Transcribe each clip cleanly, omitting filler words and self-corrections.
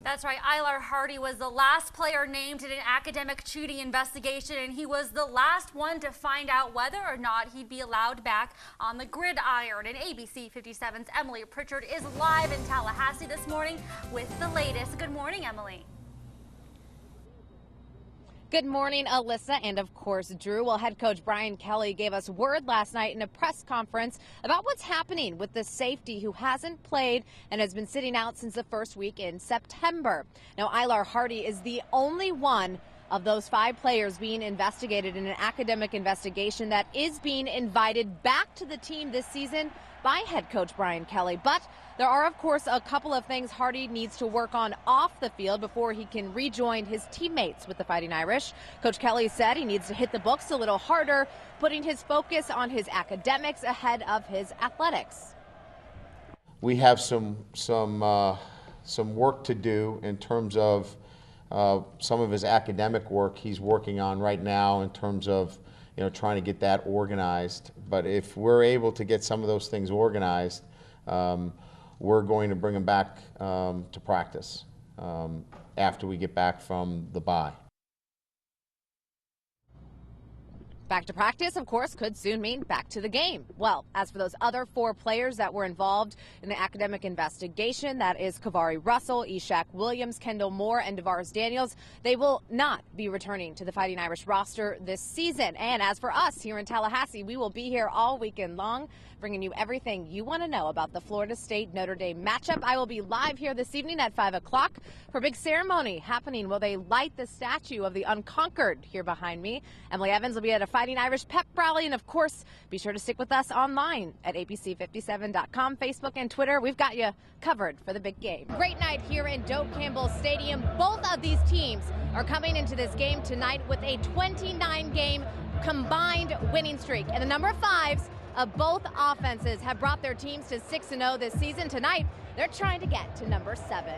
That's right. Ilar Hardy was the last player named in an academic cheating investigation, and he was the last one to find out whether or not he'd be allowed back on the gridiron. And ABC 57's Emily Pritchard is live in Tallahassee this morning with the latest. Good morning, Emily. Good morning, Alyssa, and of course, Drew. Well, head coach Brian Kelly gave us word last night in a press conference about what's happening with the safety who hasn't played and has been sitting out since the first week in September. Now, Ilar Hardy is the only one of those 5 players being investigated in an academic investigation that is being invited back to the team this season by head coach Brian Kelly. But there are, of course, a couple of things Hardy needs to work on off the field before he can rejoin his teammates with the Fighting Irish. Coach Kelly said he needs to hit the books a little harder, putting his focus on his academics ahead of his athletics. We have some work to do in terms of some of his academic work he's working on right now in terms of trying to get that organized. But if we're able to get some of those things organized, we're going to bring him back to practice after we get back from the bye. Back to practice, of course, could soon mean back to the game. Well, as for those other 4 players that were involved in the academic investigation, that is Kavari Russell, Ishak Williams, Kendall Moore, and DeVaris Daniels, they will not be returning to the Fighting Irish roster this season. And as for us here in Tallahassee, we will be here all weekend long, bringing you everything you want to know about the Florida State Notre Dame matchup. I will be live here this evening at 5 o'clock for a big ceremony happening where they light the statue of the Unconquered here behind me. Emily Evans will be at a Fighting Irish pep rally, and of course, be sure to stick with us online at abc57.com, Facebook, and Twitter. We've got you covered for the big game. Great night here in Doak Campbell Stadium. Both of these teams are coming into this game tonight with a 29-game combined winning streak, and the number 5s of both offenses have brought their teams to 6-0 this season. Tonight, they're trying to get to number 7.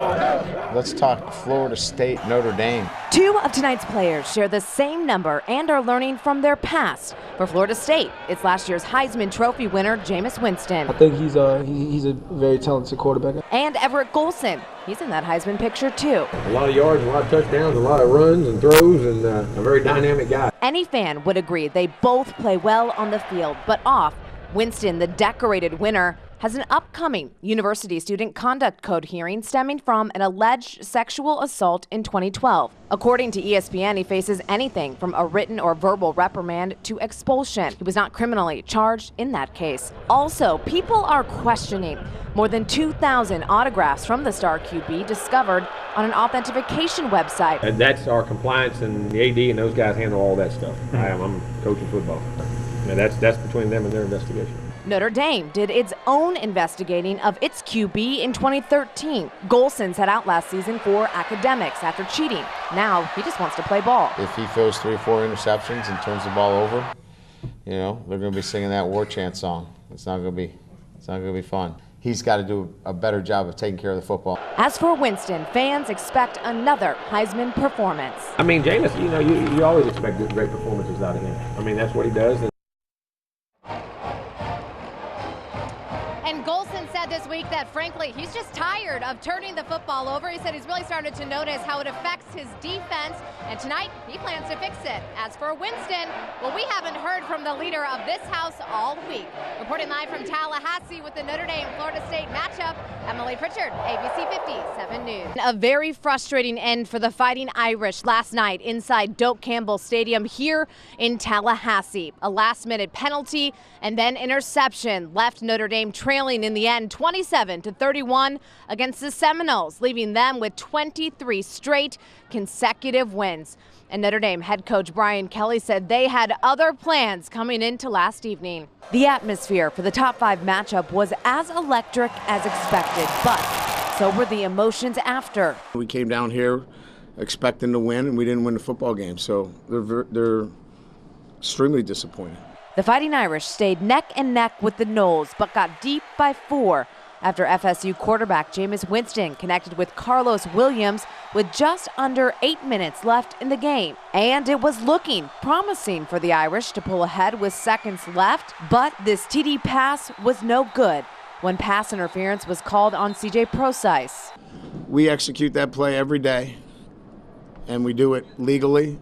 Let's talk Florida State, Notre Dame. 2 of tonight's players share the same number and are learning from their past. For Florida State, it's last year's Heisman Trophy winner, Jameis Winston. I think he's a very talented quarterback. And Everett Golson. He's in that Heisman picture, too. A lot of yards, a lot of touchdowns, a lot of runs and throws, and a very dynamic guy. Any fan would agree they both play well on the field, but off. Winston, the decorated winner, has an upcoming University Student Conduct Code hearing stemming from an alleged sexual assault in 2012. According to ESPN, he faces anything from a written or verbal reprimand to expulsion. He was not criminally charged in that case. Also, people are questioning more than 2,000 autographs from the star QB discovered on an authentication website. And that's our compliance, and the AD and those guys handle all that stuff. I'm coaching football. And that's between them and their investigation. Notre Dame did its own investigating of its QB in 2013. Golson sat out last season for academics after cheating. Now he just wants to play ball. If he throws 3 or 4 interceptions and turns the ball over, they're going to be singing that war chant song. It's not going to be fun. He's got to do a better job of taking care of the football. As for Winston, fans expect another Heisman performance. I mean, Jameis, you always expect great performances out of him. I mean, that's what he does. And Golson said this week that, frankly, he's just tired of turning the football over. He said he's really started to notice how it affects his defense, and tonight he plans to fix it. As for Winston, well, we haven't heard from the leader of this house all week. Reporting live from Tallahassee with the Notre Dame-Florida State matchup, Emily Pritchard, ABC 57 News. A very frustrating end for the Fighting Irish last night inside Doak Campbell Stadium here in Tallahassee. A last-minute penalty and then interception left Notre Dame trailing in the end 27-31 against the Seminoles, leaving them with 23 straight consecutive wins. And Notre Dame head coach Brian Kelly said they had other plans coming into last evening. The atmosphere for the top 5 matchup was as electric as expected, but so were the emotions after. We came down here expecting to win, and we didn't win the football game, so they're extremely disappointed. The Fighting Irish stayed neck and neck with the Noles, but got deep by 4 after FSU quarterback Jameis Winston connected with Carlos Williams with just under 8 minutes left in the game. And it was looking promising for the Irish to pull ahead with seconds left, but this TD pass was no good when pass interference was called on CJ Prosise. we execute that play every day, and we do it legally,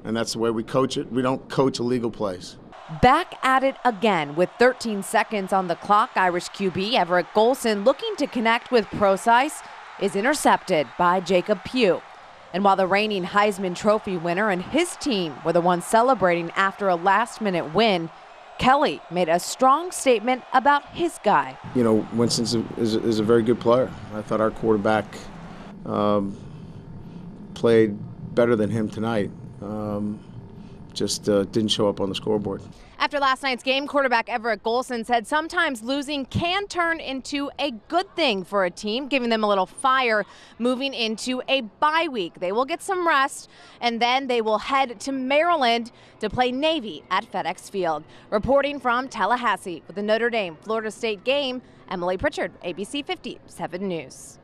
and that's the way we coach it. We don't coach illegal plays. Back at it again with 13 seconds on the clock. Irish QB Everett Golson, looking to connect with Procise, is intercepted by Jacob Pugh. And while the reigning Heisman Trophy winner and his team were the ones celebrating after a last-minute win, Kelly made a strong statement about his guy. You know, Winston is a very good player. I thought our quarterback played better than him tonight. Just didn't show up on the scoreboard. After last night's game, quarterback Everett Golson said sometimes losing can turn into a good thing for a team, giving them a little fire moving into a bye week. They will get some rest, and then they will head to Maryland to play Navy at FedEx Field. Reporting from Tallahassee with the Notre Dame Florida State game, Emily Pritchard, ABC 57 News.